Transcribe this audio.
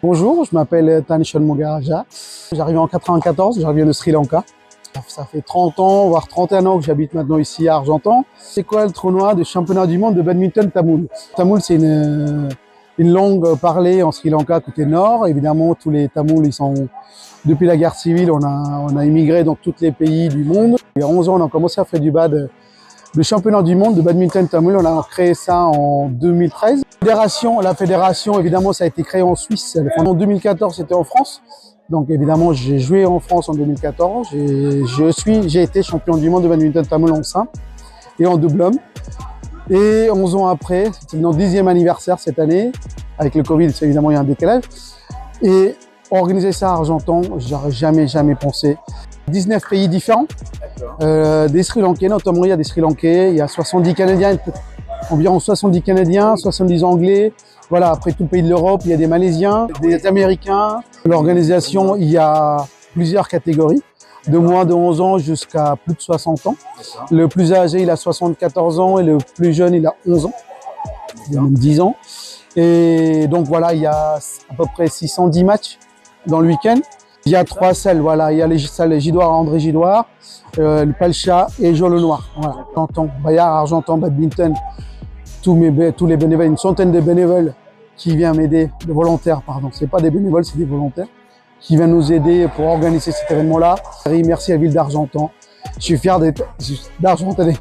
Bonjour, je m'appelle Tanishan Mogaraja. J'arrive en 94, je reviens de Sri Lanka. Ça fait 30 ans, voire 31 ans que j'habite maintenant ici à Argentan. C'est quoi le tournoi de championnat du monde de badminton tamoul? Tamoul, c'est une langue parlée en Sri Lanka côté nord. Évidemment, tous les Tamouls, depuis la guerre civile, on a immigré dans tous les pays du monde. Il y a 11 ans, on a commencé à faire du bad. Le championnat du monde de badminton tamoul, on a créé ça en 2013. La fédération, évidemment, ça a été créé en Suisse. En 2014, c'était en France. Donc, évidemment, j'ai joué en France en 2014. J'ai été champion du monde de badminton tamoul en simple et en double homme. Et 11 ans après, c'est notre 10e anniversaire cette année. Avec le Covid, évidemment, il y a un décalage. Et organiser ça à Argentan, j'aurais jamais pensé. 19 pays différents, des Sri Lankais, notamment il y a des Sri Lankais, il y a 70 Canadiens, environ 70 Canadiens, 70 Anglais. Voilà, après tout le pays de l'Europe, il y a des Malaisiens, des Américains. L'organisation, il y a plusieurs catégories, de moins de 11 ans jusqu'à plus de 60 ans. Le plus âgé, il a 74 ans et le plus jeune, il a 11 ans, il a même 10 ans. Et donc voilà, il y a à peu près 610 matchs dans le week-end. Il y a 3 salles, voilà. Il y a les salles Gidoire à André Gidoire, le Palcha et Jolo Noir. Voilà. Argentan, Bayard, Argentan, badminton. Tous les bénévoles, une centaine de bénévoles qui viennent m'aider, de volontaires, pardon. C'est pas des bénévoles, c'est des volontaires qui viennent nous aider pour organiser cet événement-là. Merci à la ville d'Argentan. Je suis fier d'être d'Argentanais.